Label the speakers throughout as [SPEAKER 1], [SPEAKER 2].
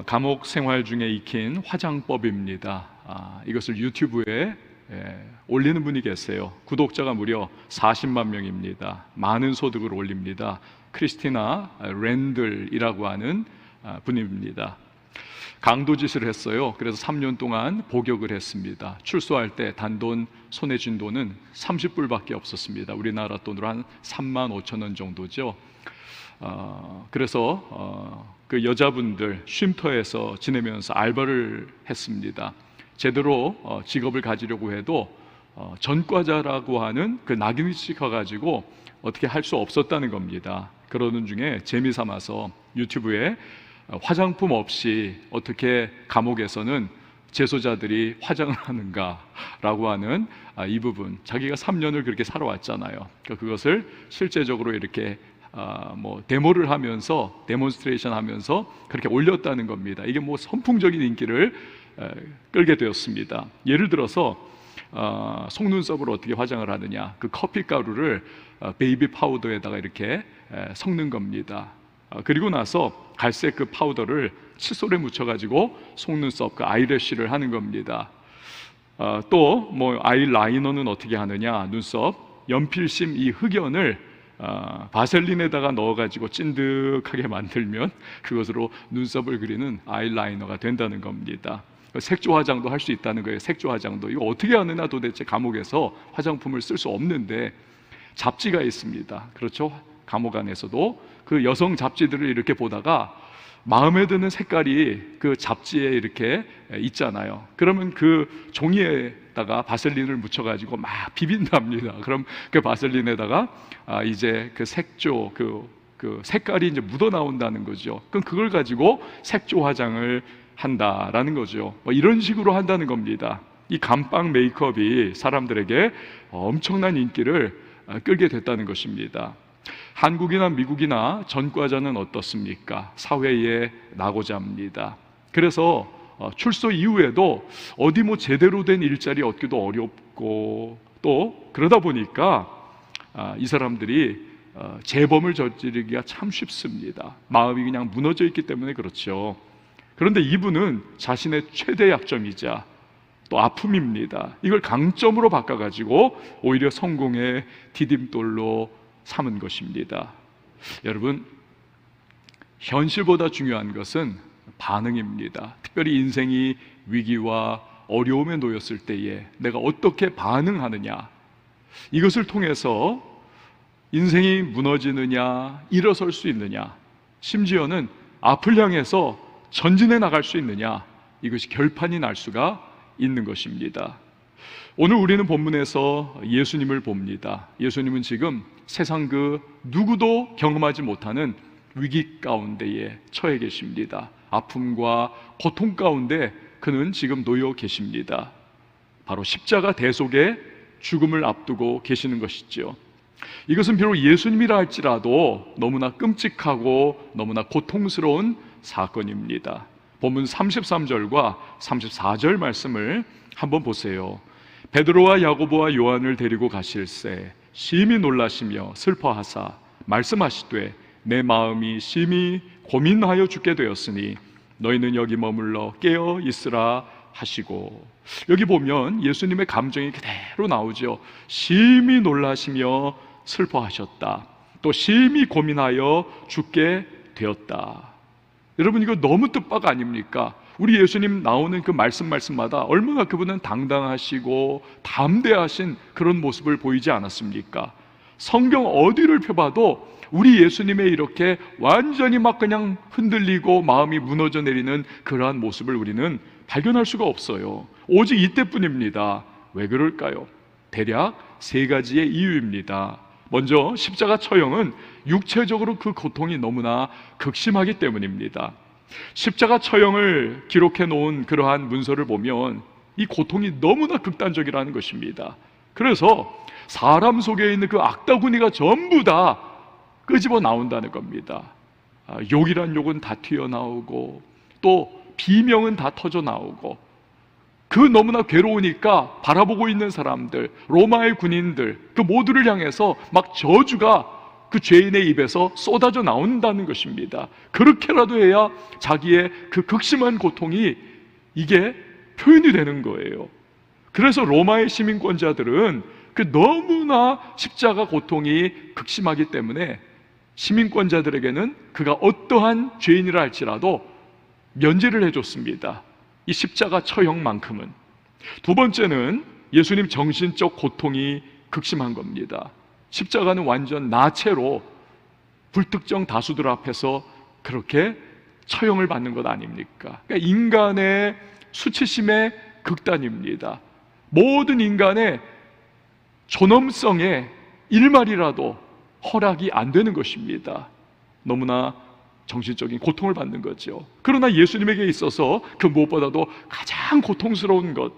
[SPEAKER 1] 감옥 생활 중에 익힌 화장법입니다. 이것을 유튜브에 올리는 분이 계세요. 구독자가 무려 40만 명입니다. 많은 소득을 올립니다. 크리스티나 랜들이라고 하는 분입니다. 강도짓을 했어요. 그래서 3년 동안 복역을 했습니다. 출소할 때 단돈 손에 쥔 돈은 30불밖에 없었습니다. 우리나라 돈으로 한 3만 5천 원 정도죠. 그래서 그 여자분들 쉼터에서 지내면서 알바를 했습니다. 제대로 직업을 가지려고 해도 전과자라고 하는 그 낙인이 찍혀가지고 어떻게 할 수 없었다는 겁니다. 그러는 중에 재미삼아서 유튜브에 화장품 없이 어떻게 감옥에서는 재소자들이 화장을 하는가라고 하는 이 부분, 자기가 3년을 그렇게 살아왔잖아요. 그것을 실제적으로 이렇게 데모를 하면서, 데몬스트레이션 하면서 그렇게 올렸다는 겁니다. 이게 선풍적인 인기를 끌게 되었습니다. 예를 들어서 속눈썹을 어떻게 화장을 하느냐, 그 커피 가루를 베이비 파우더에다가 이렇게 섞는 겁니다. 그리고 나서 갈색 그 파우더를 칫솔에 묻혀가지고 속눈썹 그 아이래쉬를 하는 겁니다. 또 아이라이너는 어떻게 하느냐, 눈썹 연필심 이 흑연을 바셀린에다가 넣어가지고 찐득하게 만들면 그것으로 눈썹을 그리는 아이라이너가 된다는 겁니다. 색조 화장도 할 수 있다는 거예요. 색조 화장도. 이거 어떻게 하느냐, 도대체 감옥에서 화장품을 쓸 수 없는데 잡지가 있습니다. 그렇죠? 감옥 안에서도 그 여성 잡지들을 이렇게 보다가 마음에 드는 색깔이 그 잡지에 이렇게 있잖아요. 그러면 그 종이에다가 바셀린을 묻혀가지고 막 비빈답니다. 그럼 그 바셀린에다가 이제 그 색조, 그 색깔이 이제 묻어 나온다는 거죠. 그럼 그걸 가지고 색조 화장을 한다라는 거죠. 이런 식으로 한다는 겁니다. 이 감빵 메이크업이 사람들에게 엄청난 인기를 끌게 됐다는 것입니다. 한국이나 미국이나 전과자는 어떻습니까? 사회에 나고자 합니다. 그래서 출소 이후에도 어디 제대로 된 일자리 얻기도 어렵고, 또 그러다 보니까 이 사람들이 재범을 저지르기가 참 쉽습니다. 마음이 그냥 무너져 있기 때문에 그렇죠. 그런데 이분은 자신의 최대 약점이자 또 아픔입니다. 이걸 강점으로 바꿔가지고 오히려 성공의 디딤돌로 삼은 것입니다. 여러분, 현실보다 중요한 것은 반응입니다. 특별히 인생이 위기와 어려움에 놓였을 때에 내가 어떻게 반응하느냐, 이것을 통해서 인생이 무너지느냐, 일어설 수 있느냐, 심지어는 앞을 향해서 전진해 나갈 수 있느냐, 이것이 결판이 날 수가 있는 것입니다. 오늘 우리는 본문에서 예수님을 봅니다. 예수님은 지금 세상 그 누구도 경험하지 못하는 위기 가운데에 처해 계십니다. 아픔과 고통 가운데 그는 지금 놓여 계십니다. 바로 십자가 대속의 죽음을 앞두고 계시는 것이죠. 이것은 비록 예수님이라 할지라도 너무나 끔찍하고 너무나 고통스러운 사건입니다. 본문 33절과 34절 말씀을 한번 보세요. 베드로와 야고보와 요한을 데리고 가실새 심히 놀라시며 슬퍼하사 말씀하시되 내 마음이 심히 고민하여 죽게 되었으니 너희는 여기 머물러 깨어 있으라 하시고, 여기 보면 예수님의 감정이 그대로 나오죠. 심히 놀라시며 슬퍼하셨다. 또 심히 고민하여 죽게 되었다. 여러분, 이거 너무 뜻밖 아닙니까? 우리 예수님 나오는 그 말씀마다 얼마나 그분은 당당하시고 담대하신 그런 모습을 보이지 않았습니까? 성경 어디를 펴봐도 우리 예수님의 이렇게 완전히 막 그냥 흔들리고 마음이 무너져 내리는 그러한 모습을 우리는 발견할 수가 없어요. 오직 이때뿐입니다. 왜 그럴까요? 대략 세 가지의 이유입니다. 먼저 십자가 처형은 육체적으로 그 고통이 너무나 극심하기 때문입니다. 십자가 처형을 기록해 놓은 그러한 문서를 보면 이 고통이 너무나 극단적이라는 것입니다. 그래서 사람 속에 있는 그 악다구니가 전부 다 끄집어 나온다는 겁니다. 욕이란 욕은 다 튀어나오고, 또 비명은 다 터져 나오고, 그 너무나 괴로우니까 바라보고 있는 사람들, 로마의 군인들, 그 모두를 향해서 막 저주가 그 죄인의 입에서 쏟아져 나온다는 것입니다. 그렇게라도 해야 자기의 그 극심한 고통이 이게 표현이 되는 거예요. 그래서 로마의 시민권자들은 그 너무나 십자가 고통이 극심하기 때문에 시민권자들에게는 그가 어떠한 죄인이라 할지라도 면제를 해줬습니다. 이 십자가 처형만큼은. 두 번째는 예수님 정신적 고통이 극심한 겁니다. 십자가는 완전 나체로 불특정 다수들 앞에서 그렇게 처형을 받는 것 아닙니까? 그러니까 인간의 수치심의 극단입니다. 모든 인간의 존엄성에 일말이라도 허락이 안 되는 것입니다. 너무나 정신적인 고통을 받는 거죠. 그러나 예수님에게 있어서 그 무엇보다도 가장 고통스러운 것,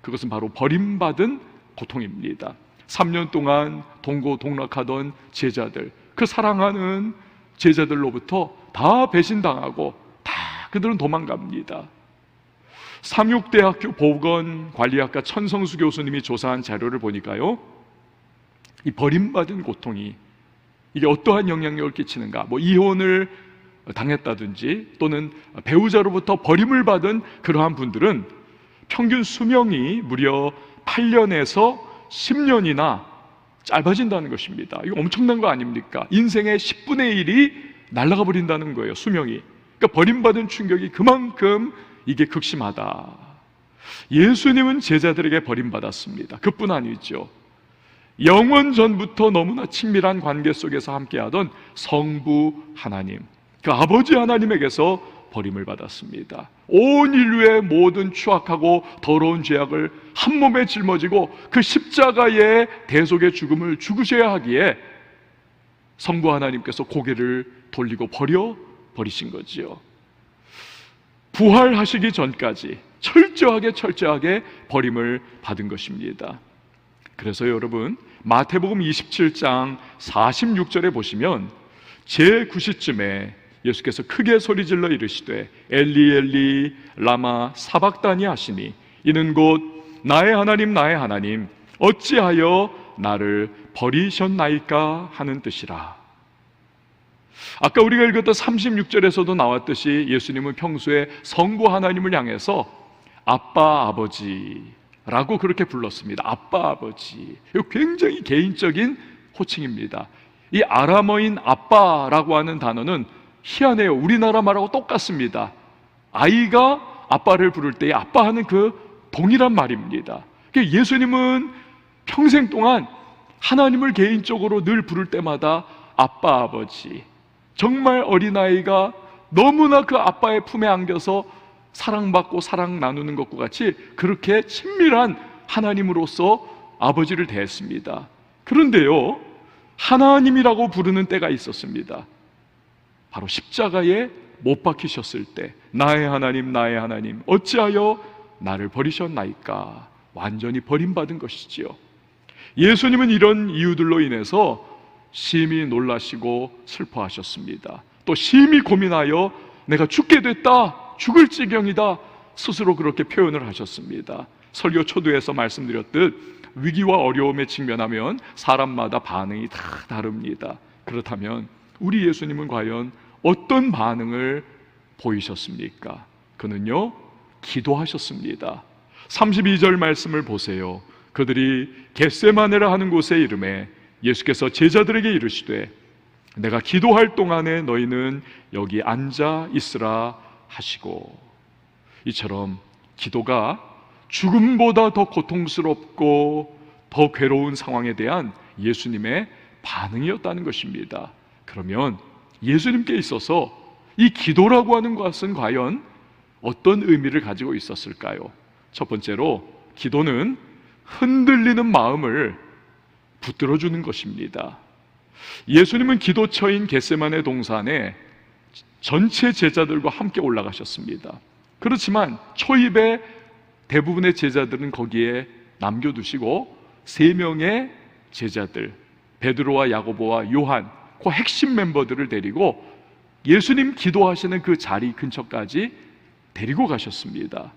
[SPEAKER 1] 그것은 바로 버림받은 고통입니다. 3년 동안 동고동락하던 제자들, 그 사랑하는 제자들로부터 다 배신당하고 다 그들은 도망갑니다. 삼육대학교 보건관리학과 천성수 교수님이 조사한 자료를 보니까요, 이 버림받은 고통이 이게 어떠한 영향력을 끼치는가, 이혼을 당했다든지 또는 배우자로부터 버림을 받은 그러한 분들은 평균 수명이 무려 8년에서 10년이나 짧아진다는 것입니다. 이거 엄청난 거 아닙니까? 인생의 10분의 1이 날아가 버린다는 거예요, 수명이. 그러니까 버림받은 충격이 그만큼 이게 극심하다. 예수님은 제자들에게 버림받았습니다. 그뿐 아니죠. 영원 전부터 너무나 친밀한 관계 속에서 함께하던 성부 하나님, 그 아버지 하나님에게서 버림을 받았습니다. 온 인류의 모든 추악하고 더러운 죄악을 한 몸에 짊어지고 그 십자가의 대속의 죽음을 죽으셔야 하기에 성부 하나님께서 고개를 돌리고 버리신 거지요. 부활하시기 전까지 철저하게 버림을 받은 것입니다. 그래서 여러분, 마태복음 27장 46절에 보시면 제9시쯤에 예수께서 크게 소리질러 이르시되 엘리 엘리 라마 사박다니 하시니 이는 곧 나의 하나님 어찌하여 나를 버리셨나이까 하는 뜻이라. 아까 우리가 읽었던 36절에서도 나왔듯이 예수님은 평소에 성부 하나님을 향해서 아빠 아버지라고 그렇게 불렀습니다. 아빠 아버지. 이거 굉장히 개인적인 호칭입니다. 이 아람어인 아빠라고 하는 단어는 희한해요. 우리나라 말하고 똑같습니다. 아이가 아빠를 부를 때 아빠 하는 그 동일한 말입니다. 예수님은 평생 동안 하나님을 개인적으로 늘 부를 때마다 아빠 아버지, 정말 어린아이가 너무나 그 아빠의 품에 안겨서 사랑받고 사랑 나누는 것과 같이 그렇게 친밀한 하나님으로서 아버지를 대했습니다. 그런데요, 하나님이라고 부르는 때가 있었습니다. 바로 십자가에 못 박히셨을 때 나의 하나님 어찌하여 나를 버리셨나이까, 완전히 버림받은 것이지요. 예수님은 이런 이유들로 인해서 심히 놀라시고 슬퍼하셨습니다. 또 심히 고민하여 내가 죽게 됐다, 죽을 지경이다, 스스로 그렇게 표현을 하셨습니다. 설교 초두에서 말씀드렸듯 위기와 어려움에 직면하면 사람마다 반응이 다 다릅니다. 그렇다면 우리 예수님은 과연 어떤 반응을 보이셨습니까? 그는요, 기도하셨습니다. 32절 말씀을 보세요. 그들이 겟세마네라 하는 곳에 이르매 예수께서 제자들에게 이르시되 내가 기도할 동안에 너희는 여기 앉아 있으라 하시고, 이처럼 기도가 죽음보다 더 고통스럽고 더 괴로운 상황에 대한 예수님의 반응이었다는 것입니다. 그러면 예수님께 있어서 이 기도라고 하는 것은 과연 어떤 의미를 가지고 있었을까요? 첫 번째로, 기도는 흔들리는 마음을 붙들어주는 것입니다. 예수님은 기도처인 겟세마네 동산에 전체 제자들과 함께 올라가셨습니다. 그렇지만 초입에 대부분의 제자들은 거기에 남겨두시고 3명의 제자들, 베드로와 야고보와 요한, 그 핵심 멤버들을 데리고 예수님 기도하시는 그 자리 근처까지 데리고 가셨습니다.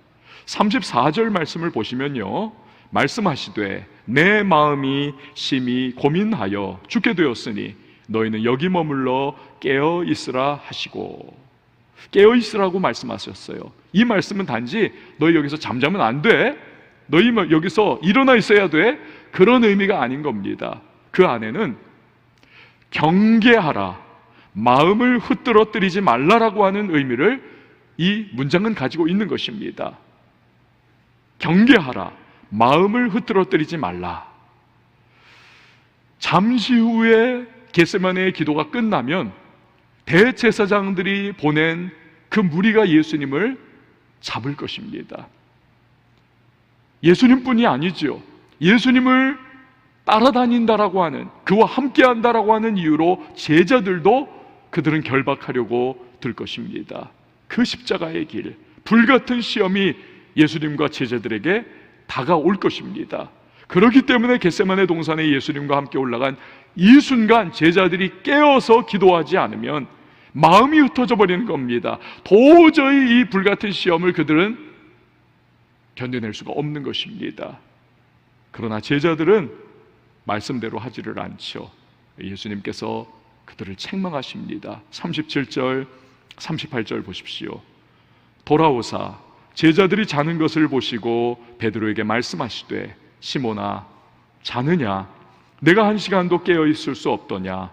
[SPEAKER 1] 34절 말씀을 보시면요, 말씀하시되 내 마음이 심히 고민하여 죽게 되었으니 너희는 여기 머물러 깨어 있으라 하시고, 깨어 있으라고 말씀하셨어요. 이 말씀은 단지 너희 여기서 잠자면 안 돼, 너희 여기서 일어나 있어야 돼, 그런 의미가 아닌 겁니다. 그 안에는 경계하라, 마음을 흩뜨러뜨리지 말라라고 하는 의미를 이 문장은 가지고 있는 것입니다. 경계하라, 마음을 흩뜨러뜨리지 말라. 잠시 후에 겟세마네의 기도가 끝나면 대제사장들이 보낸 그 무리가 예수님을 잡을 것입니다. 예수님뿐이 아니죠. 예수님을 따라다닌다라고 하는, 그와 함께한다라고 하는 이유로 제자들도 그들은 결박하려고 들 것입니다. 그 십자가의 길, 불같은 시험이 예수님과 제자들에게 다가올 것입니다. 그렇기 때문에 겟세마네 동산에 예수님과 함께 올라간 이 순간 제자들이 깨어서 기도하지 않으면 마음이 흩어져 버리는 겁니다. 도저히 이 불같은 시험을 그들은 견뎌낼 수가 없는 것입니다. 그러나 제자들은 말씀대로 하지를 않죠. 예수님께서 그들을 책망하십니다. 37절 38절 보십시오. 돌아오사 제자들이 자는 것을 보시고 베드로에게 말씀하시되, 시몬아, 자느냐? 내가 한 시간도 깨어 있을 수 없더냐?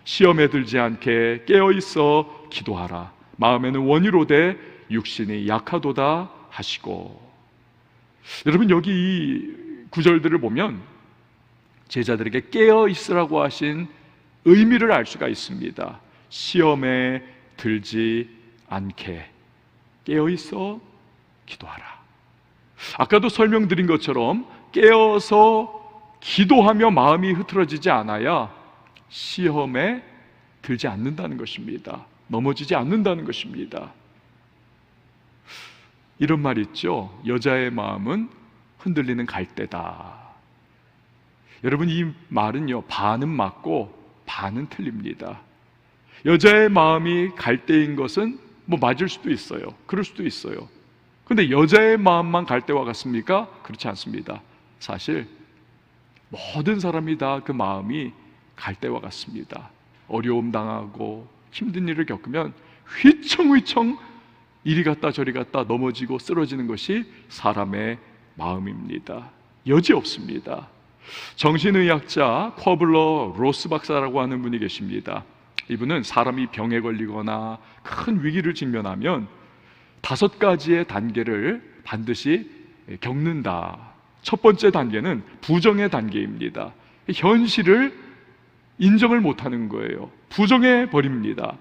[SPEAKER 1] 시험에 들지 않게 깨어 있어 기도하라. 마음에는 원이로되 육신이 약하도다 하시고. 여러분, 여기 이 구절들을 보면 제자들에게 깨어 있으라고 하신 의미를 알 수가 있습니다. 시험에 들지 않게 깨어 있어 기도하라. 아까도 설명드린 것처럼 깨어서 기도하며 마음이 흐트러지지 않아야 시험에 들지 않는다는 것입니다. 넘어지지 않는다는 것입니다. 이런 말 있죠. 여자의 마음은 흔들리는 갈대다. 여러분, 이 말은요, 반은 맞고 반은 틀립니다. 여자의 마음이 갈대인 것은 뭐 맞을 수도 있어요. 그럴 수도 있어요. 근데 여자의 마음만 갈대와 같습니까? 그렇지 않습니다. 사실 모든 사람이 다 그 마음이 갈대와 같습니다. 어려움 당하고 힘든 일을 겪으면 휘청휘청 이리 갔다 저리 갔다 넘어지고 쓰러지는 것이 사람의 마음입니다. 여지 없습니다. 정신의학자 쿼블러 로스 박사라고 하는 분이 계십니다. 이분은 사람이 병에 걸리거나 큰 위기를 직면하면 5가지의 단계를 반드시 겪는다. 첫 번째 단계는 부정의 단계입니다. 현실을 인정을 못하는 거예요. 부정해 버립니다.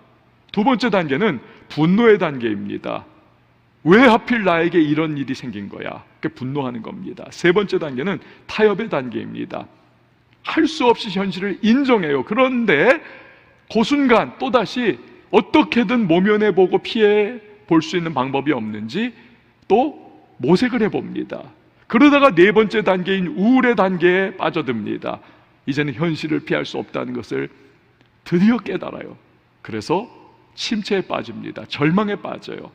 [SPEAKER 1] 두 번째 단계는 분노의 단계입니다. 왜 하필 나에게 이런 일이 생긴 거야? 분노하는 겁니다. 세 번째 단계는 타협의 단계입니다. 할 수 없이 현실을 인정해요. 그런데 그 순간 또다시 어떻게든 모면해 보고 피해 볼 수 있는 방법이 없는지 또 모색을 해봅니다. 그러다가 네 번째 단계인 우울의 단계에 빠져듭니다. 이제는 현실을 피할 수 없다는 것을 드디어 깨달아요. 그래서 침체에 빠집니다. 절망에 빠져요.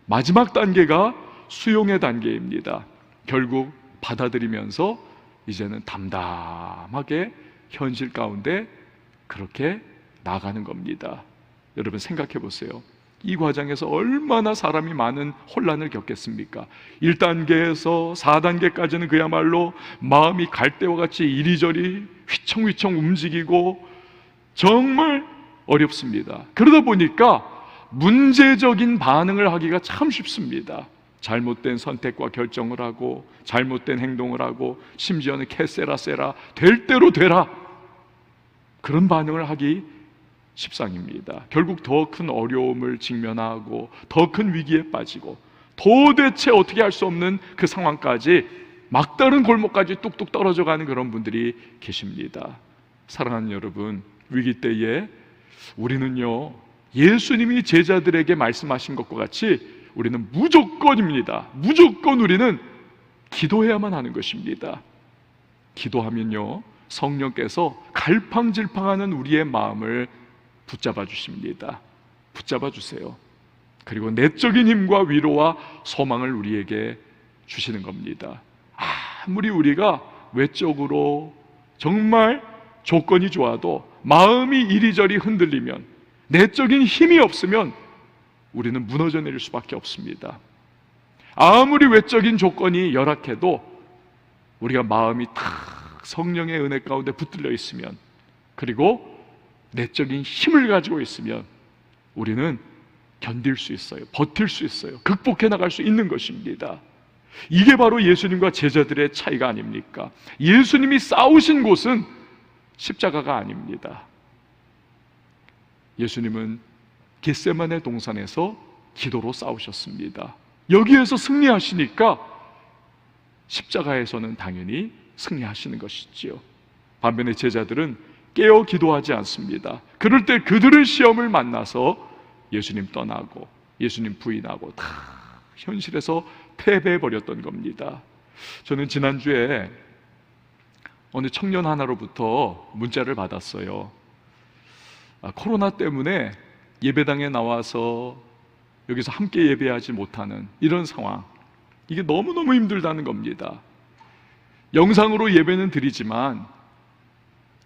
[SPEAKER 1] 마지막 단계가 수용의 단계입니다. 결국 받아들이면서 이제는 담담하게 현실 가운데 그렇게 나가는 겁니다. 여러분, 생각해 보세요. 이 과정에서 얼마나 사람이 많은 혼란을 겪겠습니까? 1단계에서 4단계까지는 그야말로 마음이 갈대와 같이 이리저리 휘청휘청 움직이고 정말 어렵습니다. 그러다 보니까 문제적인 반응을 하기가 참 쉽습니다. 잘못된 선택과 결정을 하고 잘못된 행동을 하고 심지어는 캐세라세라 될 대로 되라, 그런 반응을 하기 십상입니다. 결국 더 큰 어려움을 직면하고 더 큰 위기에 빠지고 도대체 어떻게 할 수 없는 그 상황까지 막다른 골목까지 뚝뚝 떨어져 가는 그런 분들이 계십니다. 사랑하는 여러분, 위기 때에 우리는요, 예수님이 제자들에게 말씀하신 것과 같이 우리는 무조건입니다. 무조건 우리는 기도해야만 하는 것입니다. 기도하면요, 성령께서 갈팡질팡하는 우리의 마음을 붙잡아 주십니다. 붙잡아 주세요. 그리고 내적인 힘과 위로와 소망을 우리에게 주시는 겁니다. 아무리 우리가 외적으로 정말 조건이 좋아도 마음이 이리저리 흔들리면, 내적인 힘이 없으면 우리는 무너져 내릴 수밖에 없습니다. 아무리 외적인 조건이 열악해도 우리가 마음이 탁 성령의 은혜 가운데 붙들려 있으면, 그리고 내적인 힘을 가지고 있으면 우리는 견딜 수 있어요. 버틸 수 있어요. 극복해 나갈 수 있는 것입니다. 이게 바로 예수님과 제자들의 차이가 아닙니까? 예수님이 싸우신 곳은 십자가가 아닙니다. 예수님은 겟세마네 동산에서 기도로 싸우셨습니다. 여기에서 승리하시니까 십자가에서는 당연히 승리하시는 것이지요. 반면에 제자들은 깨어 기도하지 않습니다. 그럴 때 그들의 시험을 만나서 예수님 떠나고 예수님 부인하고 다 현실에서 패배해버렸던 겁니다. 저는 지난주에 어느 청년 하나로부터 문자를 받았어요. 코로나 때문에 예배당에 나와서 여기서 함께 예배하지 못하는 이런 상황, 이게 너무너무 힘들다는 겁니다. 영상으로 예배는 드리지만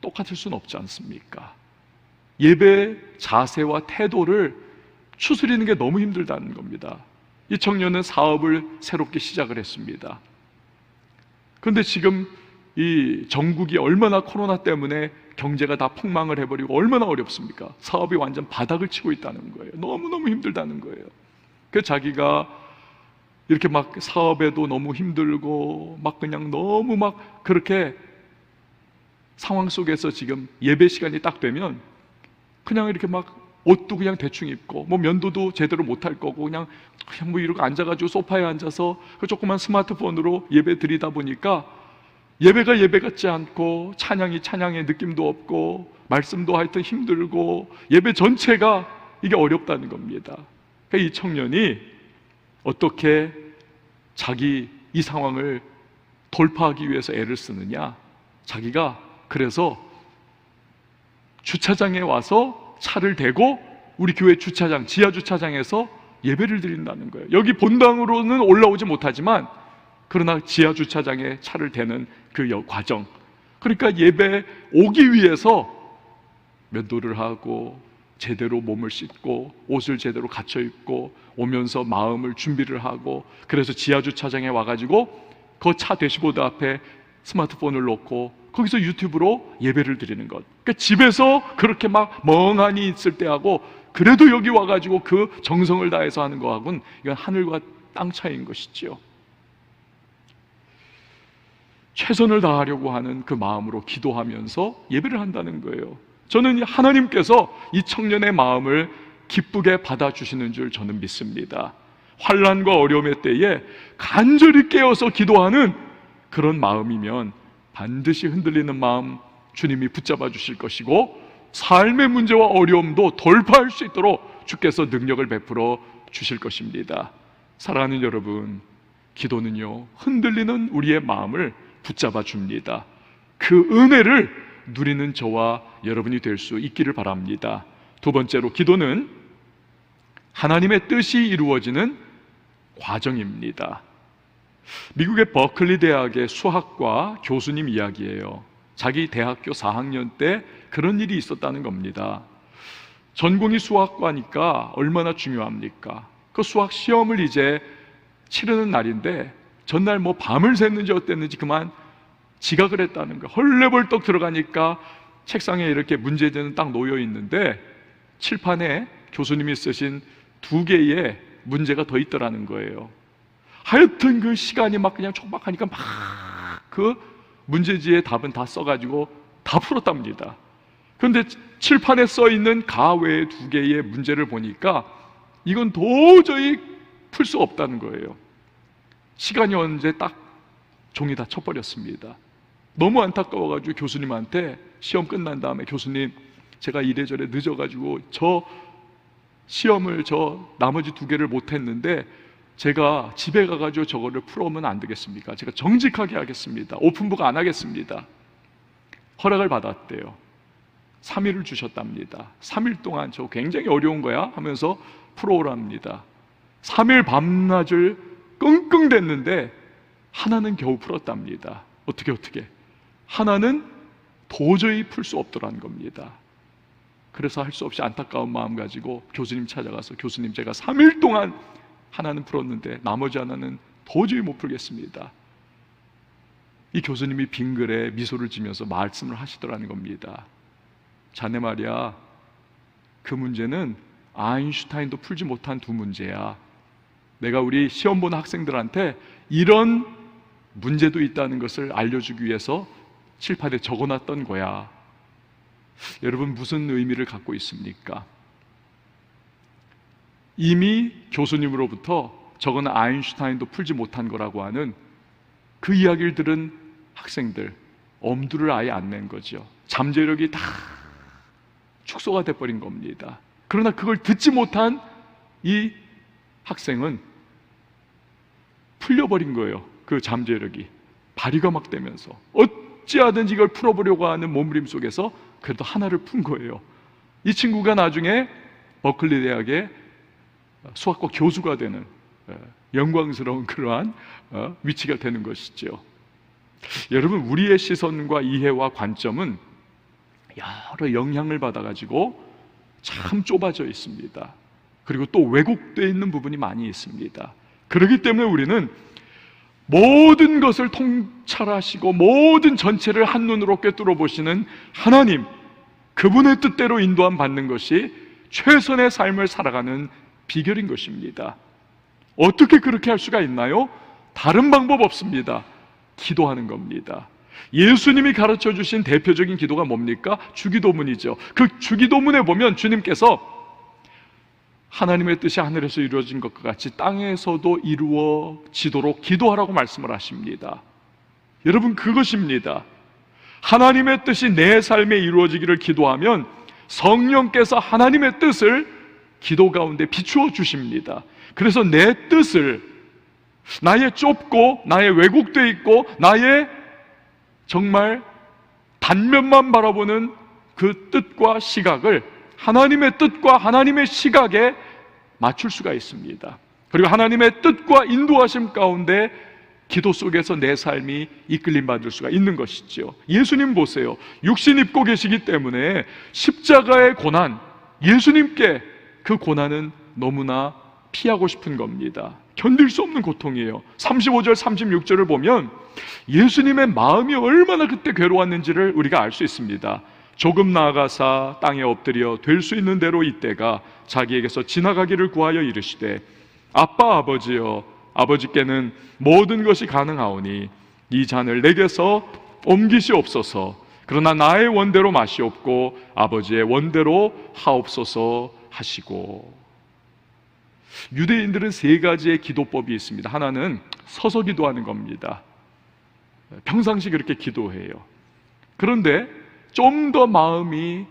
[SPEAKER 1] 똑같을 수는 없지 않습니까? 예배 자세와 태도를 추스리는 게 너무 힘들다는 겁니다. 이 청년은 사업을 새롭게 시작을 했습니다. 그런데 지금 이 전국이 얼마나 코로나 때문에 경제가 다 폭망을 해버리고 얼마나 어렵습니까? 사업이 완전 바닥을 치고 있다는 거예요. 너무너무 힘들다는 거예요. 그래서 자기가 이렇게 막 사업에도 너무 힘들고 막 그냥 너무 막 그렇게 상황 속에서 지금 예배 시간이 딱 되면 그냥 이렇게 막 옷도 그냥 대충 입고 뭐 면도도 제대로 못할 거고 그냥 뭐 이러고 앉아가지고 소파에 앉아서 그 조그만 스마트폰으로 예배 드리다 보니까 예배가 예배 같지 않고 찬양이 찬양의 느낌도 없고 말씀도 하여튼 힘들고 예배 전체가 이게 어렵다는 겁니다. 그러니까 이 청년이 어떻게 자기 이 상황을 돌파하기 위해서 애를 쓰느냐, 자기가 그래서 주차장에 와서 차를 대고 우리 교회 주차장, 지하 주차장에서 예배를 드린다는 거예요. 여기 본당으로는 올라오지 못하지만 그러나 지하 주차장에 차를 대는 그 과정, 그러니까 예배 오기 위해서 면도를 하고 제대로 몸을 씻고 옷을 제대로 갖춰 입고 오면서 마음을 준비를 하고, 그래서 지하 주차장에 와가지고 그 차 대시보드 앞에 스마트폰을 놓고 거기서 유튜브로 예배를 드리는 것. 그러니까 집에서 그렇게 막 멍하니 있을 때하고 그래도 여기 와가지고 그 정성을 다해서 하는 거하고는 이건 하늘과 땅 차이인 것이지요. 최선을 다하려고 하는 그 마음으로 기도하면서 예배를 한다는 거예요. 저는 하나님께서 이 청년의 마음을 기쁘게 받아주시는 줄 저는 믿습니다. 환난과 어려움의 때에 간절히 깨어서 기도하는 그런 마음이면 반드시 흔들리는 마음 주님이 붙잡아 주실 것이고, 삶의 문제와 어려움도 돌파할 수 있도록 주께서 능력을 베풀어 주실 것입니다. 사랑하는 여러분, 기도는요 흔들리는 우리의 마음을 붙잡아 줍니다. 그 은혜를 누리는 저와 여러분이 될 수 있기를 바랍니다. 두 번째로, 기도는 하나님의 뜻이 이루어지는 과정입니다. 미국의 버클리 대학의 수학과 교수님 이야기예요. 자기 대학교 4학년 때 그런 일이 있었다는 겁니다. 전공이 수학과니까 얼마나 중요합니까? 그 수학 시험을 이제 치르는 날인데 전날 뭐 밤을 샜는지 어땠는지 그만 지각을 했다는 거예요. 헐레벌떡 들어가니까 책상에 이렇게 문제지는 딱 놓여 있는데 칠판에 교수님이 쓰신 2개의 문제가 더 있더라는 거예요. 하여튼 그 시간이 막 그냥 촉박하니까 막 그 문제지의 답은 다 써가지고 다 풀었답니다. 그런데 칠판에 써 있는 가 외의 2개의 문제를 보니까 이건 도저히 풀 수 없다는 거예요. 시간이 언제 딱 종이 다 쳐버렸습니다. 너무 안타까워가지고 교수님한테 시험 끝난 다음에, 교수님 제가 이래저래 늦어가지고 저 시험을 나머지 2개를 못했는데 제가 집에 가가지고 저거를 풀어오면 안 되겠습니까? 제가 정직하게 하겠습니다. 오픈북 안 하겠습니다. 허락을 받았대요. 3일을 주셨답니다. 3일 동안 저 굉장히 어려운 거야 하면서 풀어오랍니다. 3일 밤낮을 끙끙 댔는데 하나는 겨우 풀었답니다. 어떻게 하나는 도저히 풀 수 없더라는 겁니다. 그래서 할 수 없이 안타까운 마음 가지고 교수님 찾아가서 교수님, 제가 3일 동안 하나는 풀었는데 나머지 하나는 도저히 못 풀겠습니다. 이 교수님이 빙글에 미소를 지면서 말씀을 하시더라는 겁니다. 자네 말이야, 그 문제는 아인슈타인도 풀지 못한 두 문제야. 내가 우리 시험 보는 학생들한테 이런 문제도 있다는 것을 알려주기 위해서 칠판에 적어놨던 거야. 여러분, 무슨 의미를 갖고 있습니까? 이미 교수님으로부터 저거는 아인슈타인도 풀지 못한 거라고 하는 그 이야기를 들은 학생들, 엄두를 아예 안 낸 거죠. 잠재력이 다 축소가 돼버린 겁니다. 그러나 그걸 듣지 못한 이 학생은 풀려버린 거예요. 그 잠재력이 발휘가 막 되면서 어찌하든지 이걸 풀어보려고 하는 몸부림 속에서 그래도 하나를 푼 거예요. 이 친구가 나중에 버클리 대학의 수학과 교수가 되는 영광스러운 그러한 위치가 되는 것이죠. 여러분, 우리의 시선과 이해와 관점은 여러 영향을 받아가지고 참 좁아져 있습니다. 그리고 또 왜곡되어 있는 부분이 많이 있습니다. 그렇기 때문에 우리는 모든 것을 통찰하시고 모든 전체를 한눈으로 꿰뚫어 보시는 하나님, 그분의 뜻대로 인도함 받는 것이 최선의 삶을 살아가는 비결인 것입니다. 어떻게 그렇게 할 수가 있나요? 다른 방법 없습니다. 기도하는 겁니다. 예수님이 가르쳐 주신 대표적인 기도가 뭡니까? 주기도문이죠. 그 주기도문에 보면 주님께서 하나님의 뜻이 하늘에서 이루어진 것과 같이 땅에서도 이루어지도록 기도하라고 말씀을 하십니다. 여러분, 그것입니다. 하나님의 뜻이 내 삶에 이루어지기를 기도하면 성령께서 하나님의 뜻을 기도 가운데 비추어 주십니다. 그래서 내 뜻을, 나의 좁고 나의 왜곡되어 있고 나의 정말 단면만 바라보는 그 뜻과 시각을 하나님의 뜻과 하나님의 시각에 맞출 수가 있습니다. 그리고 하나님의 뜻과 인도하심 가운데 기도 속에서 내 삶이 이끌림 받을 수가 있는 것이죠. 예수님 보세요. 육신 입고 계시기 때문에 십자가의 고난, 예수님께 그 고난은 너무나 피하고 싶은 겁니다. 견딜 수 없는 고통이에요. 35절 36절을 보면 예수님의 마음이 얼마나 그때 괴로웠는지를 우리가 알 수 있습니다. 조금 나아가사 땅에 엎드려 될 수 있는 대로 이때가 자기에게서 지나가기를 구하여 이르시되, 아빠, 아버지여, 아버지께는 모든 것이 가능하오니 이 잔을 내게서 옮기시옵소서. 그러나 나의 원대로 마시옵고 아버지의 원대로 하옵소서 하시고. 유대인들은 세 가지의 기도법이 있습니다. 하나는 서서 기도하는 겁니다. 평상시 그렇게 기도해요. 그런데 좀 더 마음이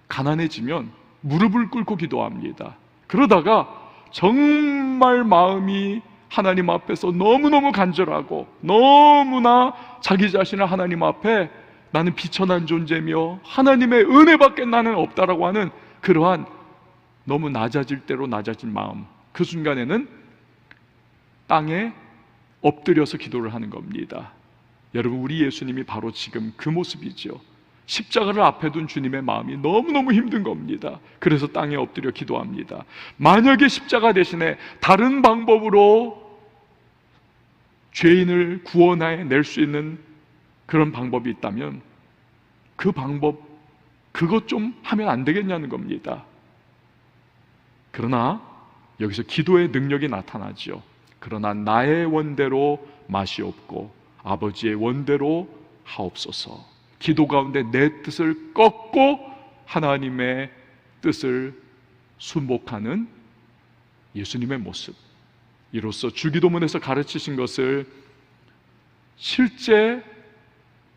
[SPEAKER 1] 가난해지면 무릎을 꿇고 기도합니다. 그러다가 정말 마음이 하나님 앞에서 너무너무 간절하고 너무나 자기 자신을 하나님 앞에 나는 비천한 존재며 하나님의 은혜밖에 나는 없다라고 하는 그러한 너무 낮아질 대로 낮아진 마음, 그 순간에는 땅에 엎드려서 기도를 하는 겁니다. 여러분, 우리 예수님이 바로 지금 그 모습이죠. 십자가를 앞에 둔 주님의 마음이 너무너무 힘든 겁니다. 그래서 땅에 엎드려 기도합니다. 만약에 십자가 대신에 다른 방법으로 죄인을 구원해낼 수 있는 그런 방법이 있다면 그 방법, 그것 좀 하면 안 되겠냐는 겁니다. 그러나 여기서 기도의 능력이 나타나죠. 그러나 나의 원대로 마시옵고 아버지의 원대로 하옵소서. 기도 가운데 내 뜻을 꺾고 하나님의 뜻을 순복하는 예수님의 모습, 이로써 주기도문에서 가르치신 것을 실제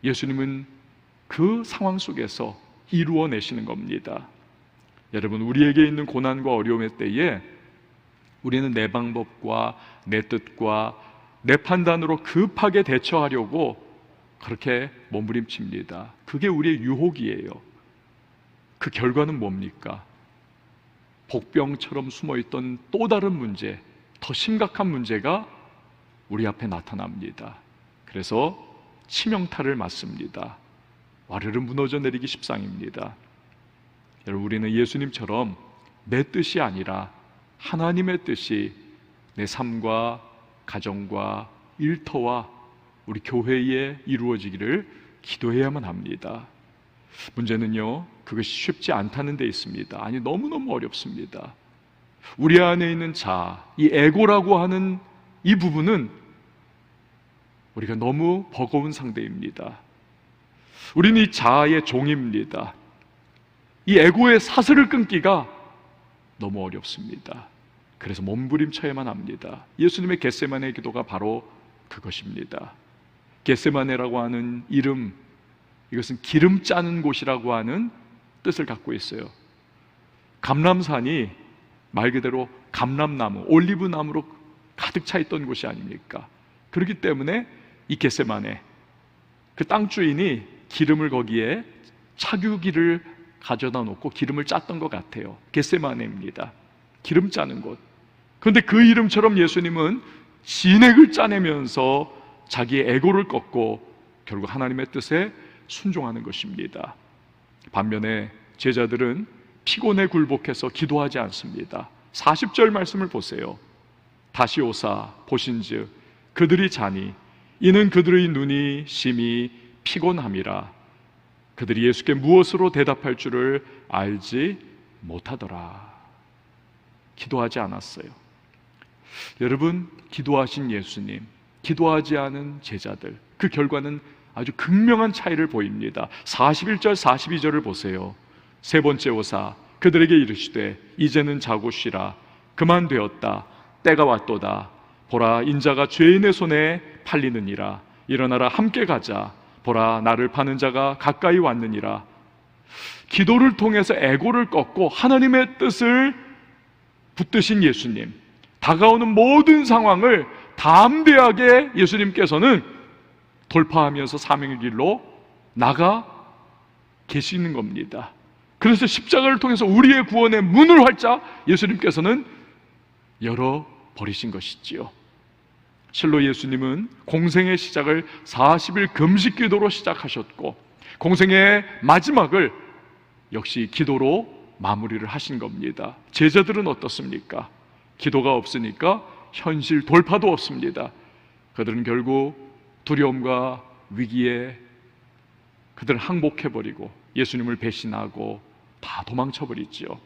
[SPEAKER 1] 예수님은 그 상황 속에서 이루어내시는 겁니다. 여러분, 우리에게 있는 고난과 어려움의 때에 우리는 내 방법과 내 뜻과 내 판단으로 급하게 대처하려고 그렇게 몸부림칩니다. 그게 우리의 유혹이에요. 그 결과는 뭡니까? 복병처럼 숨어있던 또 다른 문제, 더 심각한 문제가 우리 앞에 나타납니다. 그래서 치명타를 맞습니다. 와르르 무너져 내리기 십상입니다. 여러분, 우리는 예수님처럼 내 뜻이 아니라 하나님의 뜻이 내 삶과 가정과 일터와 우리 교회에 이루어지기를 기도해야만 합니다. 문제는요, 그것이 쉽지 않다는 데 있습니다. 아니, 너무너무 어렵습니다. 우리 안에 있는 이 에고라고 하는 이 부분은 우리가 너무 버거운 상대입니다. 우리는 이 자아의 종입니다. 이 에고의 사슬을 끊기가 너무 어렵습니다. 그래서 몸부림쳐야만 합니다. 예수님의 겟세마네 기도가 바로 그것입니다. 겟세마네라고 하는 이름, 이것은 기름 짜는 곳이라고 하는 뜻을 갖고 있어요. 감람산이 말 그대로 감람나무, 올리브나무로 가득 차 있던 곳이 아닙니까? 그렇기 때문에 이 겟세마네, 그 땅 주인이 기름을 거기에 착유기를 가져다 놓고 기름을 짰던 것 같아요. 겟세마네입니다. 기름 짜는 곳. 그런데 그 이름처럼 예수님은 진액을 짜내면서 자기의 에고를 꺾고 결국 하나님의 뜻에 순종하는 것입니다. 반면에 제자들은 피곤에 굴복해서 기도하지 않습니다. 40절 말씀을 보세요. 다시 오사 보신즉 그들이 자니 이는 그들의 눈이 심히 피곤함이라. 그들이 예수께 무엇으로 대답할 줄을 알지 못하더라. 기도하지 않았어요. 여러분, 기도하신 예수님, 기도하지 않은 제자들, 그 결과는 아주 극명한 차이를 보입니다. 41절 42절을 보세요. 세 번째 오사 그들에게 이르시되 이제는 자고 쉬라. 그만 되었다. 때가 왔도다. 보라, 인자가 죄인의 손에 팔리느니라. 일어나라, 함께 가자. 보라, 나를 파는 자가 가까이 왔느니라. 기도를 통해서 에고를 꺾고 하나님의 뜻을 붙드신 예수님, 다가오는 모든 상황을 담대하게 예수님께서는 돌파하면서 사명의 길로 나가 계시는 겁니다. 그래서 십자가를 통해서 우리의 구원의 문을 활짝 예수님께서는 열어버리신 것이지요. 실로 예수님은 공생의 시작을 40일 금식 기도로 시작하셨고 공생의 마지막을 역시 기도로 마무리를 하신 겁니다. 제자들은 어떻습니까? 기도가 없으니까 현실 돌파도 없습니다. 그들은 결국 두려움과 위기에 그들은 항복해버리고 예수님을 배신하고 다 도망쳐버리지요.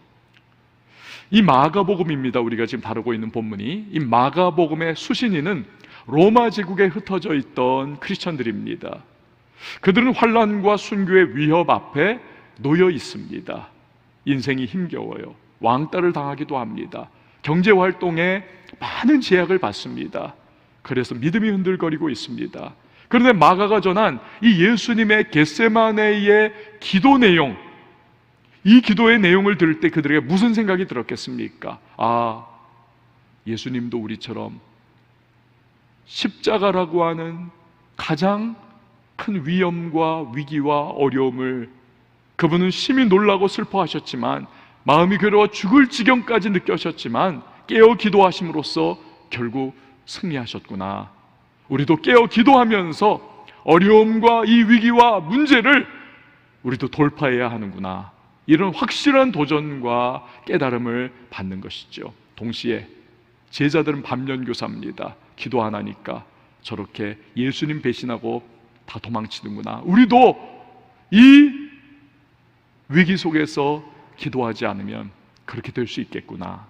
[SPEAKER 1] 이 마가복음입니다. 우리가 지금 다루고 있는 본문이, 이 마가복음의 수신인은 로마 제국에 흩어져 있던 크리스천들입니다. 그들은 환난과 순교의 위협 앞에 놓여 있습니다. 인생이 힘겨워요. 왕따를 당하기도 합니다. 경제활동에 많은 제약을 받습니다. 그래서 믿음이 흔들거리고 있습니다. 그런데 마가가 전한 이 예수님의 겟세마네의 기도 내용, 이 기도의 내용을 들을 때 그들에게 무슨 생각이 들었겠습니까? 아, 예수님도 우리처럼 십자가라고 하는 가장 큰 위험과 위기와 어려움을 그분은 심히 놀라고 슬퍼하셨지만, 마음이 괴로워 죽을 지경까지 느끼셨지만 깨어 기도하심으로써 결국 승리하셨구나. 우리도 깨어 기도하면서 어려움과 이 위기와 문제를 우리도 돌파해야 하는구나. 이런 확실한 도전과 깨달음을 받는 것이죠. 동시에 제자들은 반면교사입니다. 기도 안 하니까 저렇게 예수님 배신하고 다 도망치는구나. 우리도 이 위기 속에서 기도하지 않으면 그렇게 될 수 있겠구나.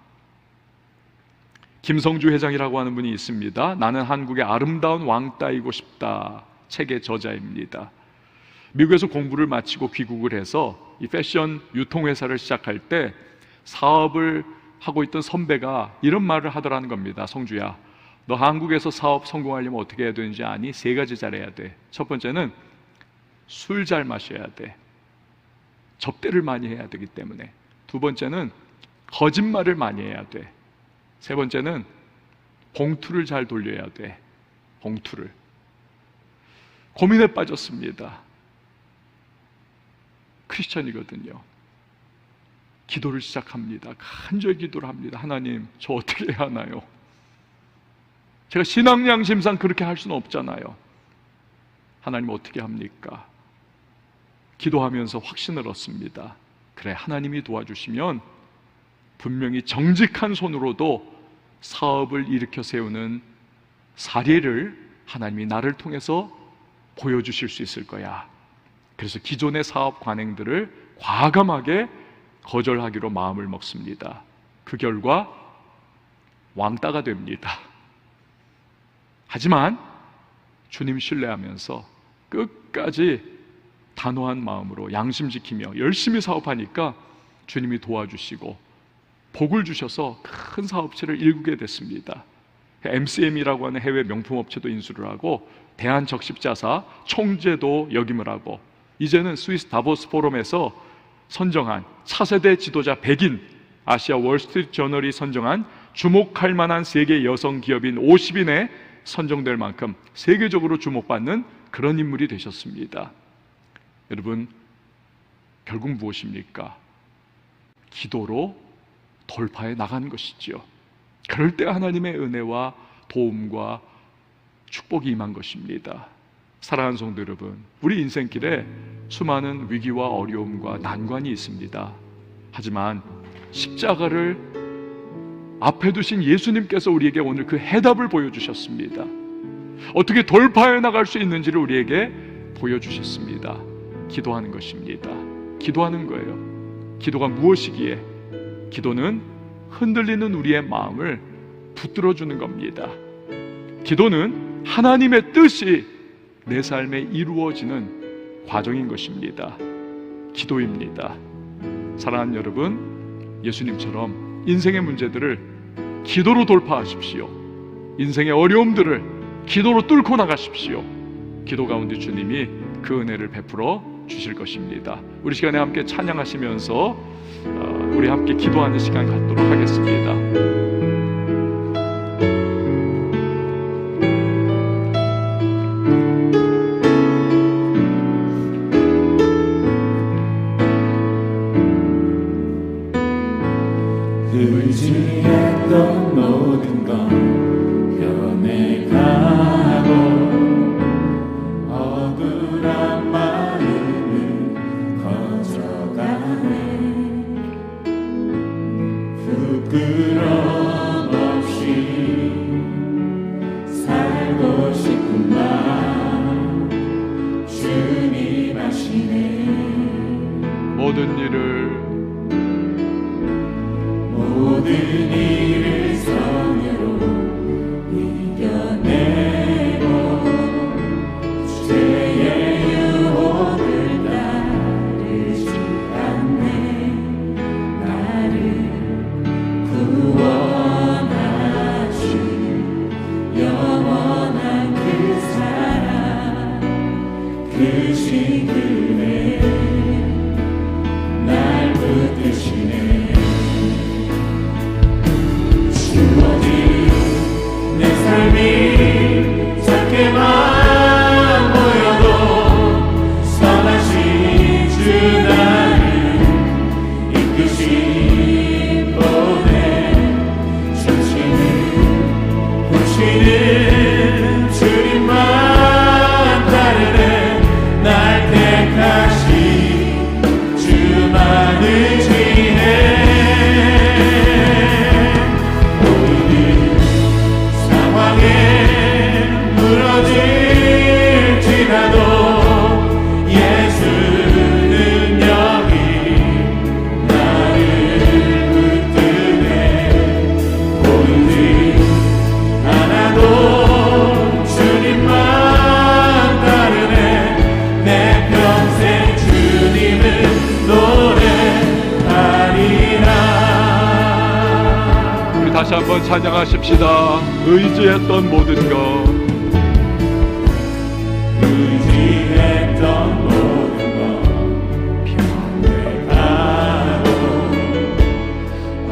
[SPEAKER 1] 김성주 회장이라고 하는 분이 있습니다. 나는 한국의 아름다운 왕따이고 싶다 책의 저자입니다. 미국에서 공부를 마치고 귀국을 해서 이 패션 유통회사를 시작할 때 사업을 하고 있던 선배가 이런 말을 하더라는 겁니다. 성주야, 너 한국에서 사업 성공하려면 어떻게 해야 되는지 아니? 3가지 잘해야 돼. 첫 번째는 술 잘 마셔야 돼. 접대를 많이 해야 되기 때문에. 두 번째는 거짓말을 많이 해야 돼. 세 번째는 봉투를 잘 돌려야 돼. 봉투를. 고민에 빠졌습니다. 크리스천이거든요. 기도를 시작합니다. 간절히 기도를 합니다. 하나님, 저 어떻게 해야 하나요? 제가 신앙양심상 그렇게 할 수는 없잖아요. 하나님 어떻게 합니까? 기도하면서 확신을 얻습니다. 그래, 하나님이 도와주시면 분명히 정직한 손으로도 사업을 일으켜 세우는 사례를 하나님이 나를 통해서 보여주실 수 있을 거야. 그래서 기존의 사업 관행들을 과감하게 거절하기로 마음을 먹습니다. 그 결과 왕따가 됩니다. 하지만 주님 신뢰하면서 끝까지 단호한 마음으로 양심 지키며 열심히 사업하니까 주님이 도와주시고 복을 주셔서 큰 사업체를 일구게 됐습니다. MCM이라고 하는 해외 명품업체도 인수를 하고 대한적십자사 총재도 역임을 하고 이제는 스위스 다보스 포럼에서 선정한 차세대 지도자 100인, 아시아 월스트리트 저널이 선정한 주목할 만한 세계 여성 기업인 50인에 선정될 만큼 세계적으로 주목받는 그런 인물이 되셨습니다. 여러분, 결국 무엇입니까? 기도로 돌파해 나간 것이지요. 그럴 때 하나님의 은혜와 도움과 축복이 임한 것입니다. 사랑하는 성도 여러분, 우리 인생길에 수많은 위기와 어려움과 난관이 있습니다. 하지만 십자가를 앞에 두신 예수님께서 우리에게 오늘 그 해답을 보여주셨습니다. 어떻게 돌파해 나갈 수 있는지를 우리에게 보여주셨습니다. 기도하는 것입니다. 기도하는 거예요. 기도가 무엇이기에? 기도는 흔들리는 우리의 마음을 붙들어주는 겁니다. 기도는 하나님의 뜻이 내 삶에 이루어지는 과정인 것입니다. 기도입니다. 사랑하는 여러분, 예수님처럼 인생의 문제들을 기도로 돌파하십시오. 인생의 어려움들을 기도로 뚫고 나가십시오. 기도 가운데 주님이 그 은혜를 베풀어 주실 것입니다. 우리 시간에 함께 찬양하시면서 우리 함께 기도하는 시간 갖도록 하겠습니다.
[SPEAKER 2] 의지했던 모든 건 변해가고 억울한 마음은 커져가네. 부끄럼 없이 살고 싶은 마음 주님 아시네.
[SPEAKER 1] 모든 일을
[SPEAKER 2] 선으로 이겨내고 죄의 유혹을 따르지 않네. 나를 구원하신 영원한 그 사랑, 그 신금에 날 붙드시네. 내 삶이 작게만 보여도 선하신 주 나를 이끄신 분의 정신을 보시는 주님만 따르네. 날 택하신 주만을 지혜. 무너질지라도 예수는 여기 나를 붙드네. 보이지 않아도 주님만 따르네. 내 평생 주님을 노래하리라.
[SPEAKER 1] 우리 다시 한번 찬양하십시다. 의지했던 모든 것,
[SPEAKER 2] 의지했던 모든 것 변해가고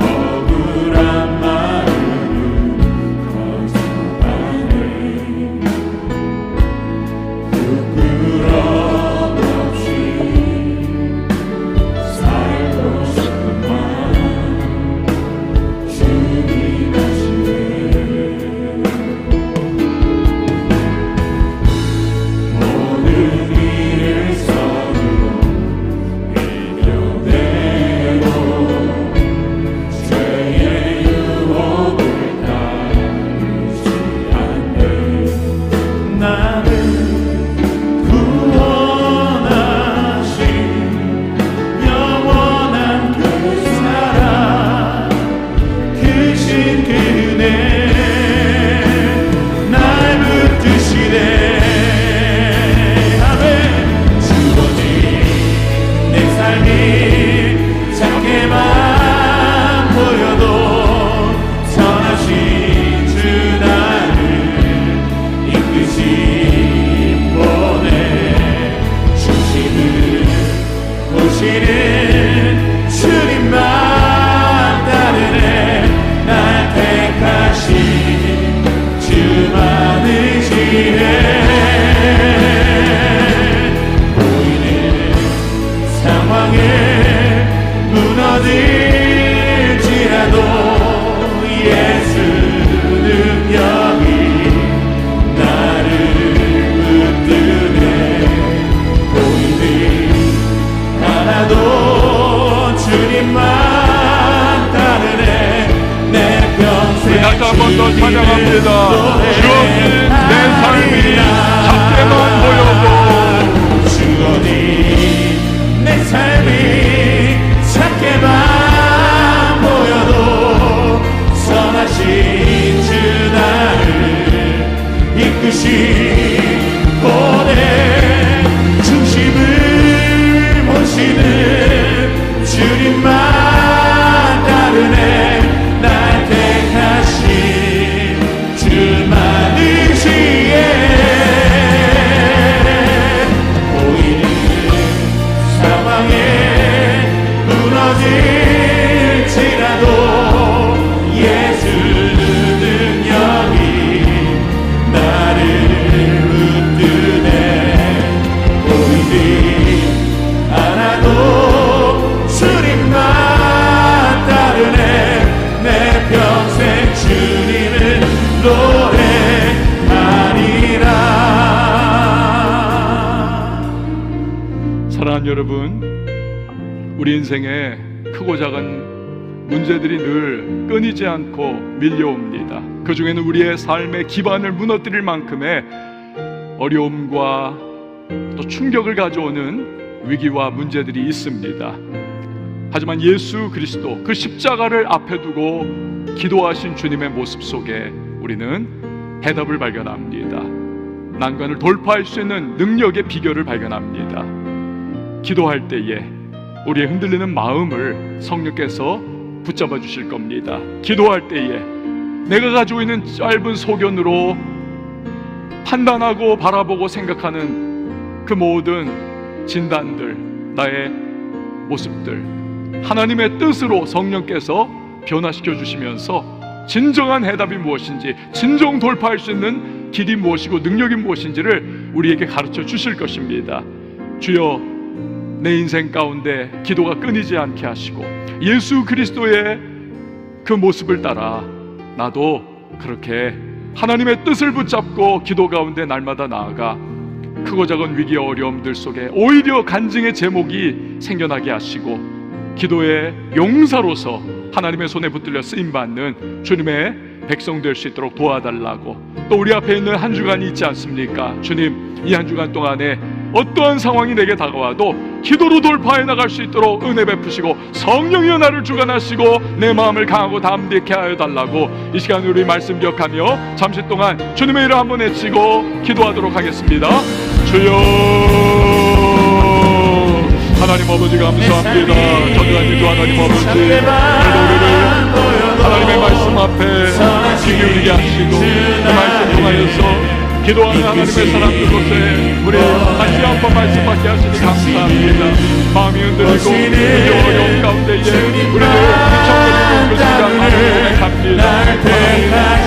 [SPEAKER 2] 억울한 마음은 커져가네. 부끄럼 없이 살고 싶은 마음 주님 아시네. 모든 일을 주만 의지해 보이는 상황에 무너질지라도 예수 능력이 나를 붙드네 보이는 하나도 주님만 따르네 내 평생
[SPEAKER 1] 다시 한 번 더 찬양합니다. 주어진 내 삶이 작게만 보여도
[SPEAKER 2] 주어진 내 삶이 작게만 보여도 선하신 주 나를 이끄시고내 중심을 보시는 주님만 따르네 날 택하신 주만 의지해 보이는 상황에 무너질지라도 예수 능력이 나를 붙드네 보이지 않아도 주님만 따르네 내 평생 주님을 노래하리라.
[SPEAKER 1] 사랑하는 여러분, 우리 인생에 크고 작은 문제들이 늘 끊이지 않고 밀려옵니다. 그 중에는 우리의 삶의 기반을 무너뜨릴 만큼의 어려움과 또 충격을 가져오는 위기와 문제들이 있습니다. 하지만 예수 그리스도 그 십자가를 앞에 두고 기도하신 주님의 모습 속에 우리는 해답을 발견합니다. 난관을 돌파할 수 있는 능력의 비결을 발견합니다. 기도할 때에 우리의 흔들리는 마음을 성령께서 붙잡아 주실 겁니다. 기도할 때에 내가 가지고 있는 짧은 소견으로 판단하고 바라보고 생각하는 그 모든 진단들, 나의 모습들, 하나님의 뜻으로 성령께서 변화시켜 주시면서 진정한 해답이 무엇인지, 진정 돌파할 수 있는 길이 무엇이고 능력이 무엇인지를 우리에게 가르쳐 주실 것입니다. 주여, 내 인생 가운데 기도가 끊이지 않게 하시고 예수 그리스도의 그 모습을 따라 나도 그렇게 하나님의 뜻을 붙잡고 기도 가운데 날마다 나아가 크고 작은 위기와 어려움들 속에 오히려 간증의 제목이 생겨나게 하시고 기도의 용사로서 하나님의 손에 붙들려 쓰임받는 주님의 백성 될 수 있도록 도와달라고. 또 우리 앞에 있는 한 주간이 있지 않습니까? 주님, 이 한 주간 동안에 어떠한 상황이 내게 다가와도 기도로 돌파해 나갈 수 있도록 은혜 베푸시고 성령이여 나를 주관하시고 내 마음을 강하고 담대케 하여 달라고. 이 시간 우리 말씀 기억하며 잠시 동안 주님의 이름 한번 외치고 기도하도록 하겠습니다. 주여, 하나님 아버지 감사합니다. 전능한 주 하나님 아버지, 오늘도 우리를 하나님의 말씀 앞에 귀 기울이게 하시고 그 말씀 통하여서 기도하는 하나님의 사람들 곳에 우리 다시 한번 말씀 받게 하시니 감사합니다. 마음이 흔들리고 그 어려움 가운데에 우리를 미쳐버리고 그 순간 하나님 고백합니다. 하나님,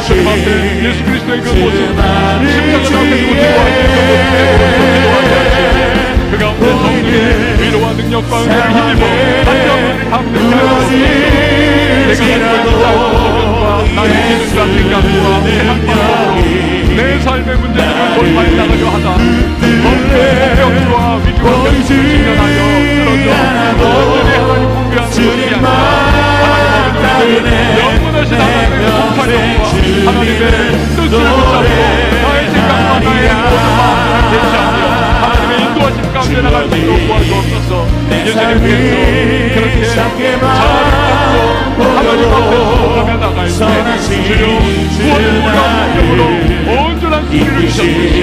[SPEAKER 1] 주님 앞에 예수 그리스도의 그 모습, 십자가 앞에 두고 기도하시는 그 모습에 기도하게 하시고 그 가운데 성령의 위로와 능력과 은혜를 힘입어 다시 한번 담대케 하옵소서. 내가 가지고 있는 작은 소견과 나의 기능과 생각과 세상 방법으로 내 삶의 문제들을 돌파해 나가려 하다 범죄, 병과 위기와 변수를 직면하여 쓰러져 온전히 하나님 공개하는 것이 아니라 하나님 영원하신 하나님의 공판력과 하나님의 뜻을 붙잡고 나의 생각과 나의 모든 마음을 대체하며 하나님의 인도하신 가운데 나갈 수 있도록 도와주옵소서. 예수님께서 그렇게 자아를 갖고 하나님 앞에 서가며 나갈 때 주여 무엇을 몰라온 능력으로 온전한 승리를 주셨듯이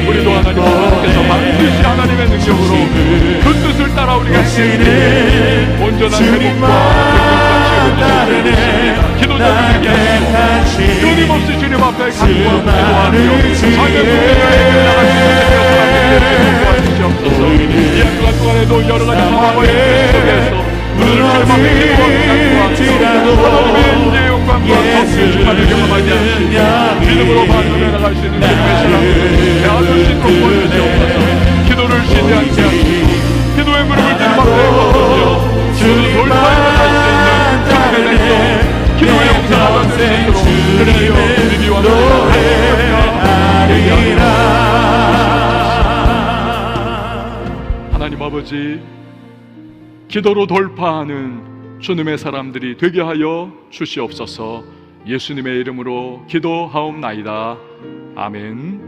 [SPEAKER 1] 우리도 하나님 아버지께서 반드시 하나님의 능력으로 그 뜻을 따라 우리가 행할 때 온전한 회복과 능력과 치유를 주셨습니다. 기도자들에게 하시고 끊임없이 주님 앞에 간구하고 기도하며 삶의 문제를 해결나갈 수 있는 도와주시옵소서. 이 한 주간 동안에도 여러 가지 상황과 현실 속에서 우리를 주님 앞에 기도하고 간구하며 하나님의 은혜의 평강과 덕의 주만을 경험하게 하시고 믿음으로 반응해 나갈 수 있는 주님의 사랑을 배워줄 수 있도록 보여주시옵소서. 기도를 쉬지 않게 하시고 기도의 무릎을 뒷박대에 걷으며 주님 돌파해 나갈 수 있는 주님의 백성 기도의 용사가 될 수 있도록 그래요 우리와 하나님 아버지, 기도로 돌파하는 주님의 사람들이 되게 하여 주시옵소서. 예수님의 이름으로 기도하옵나이다. 아멘.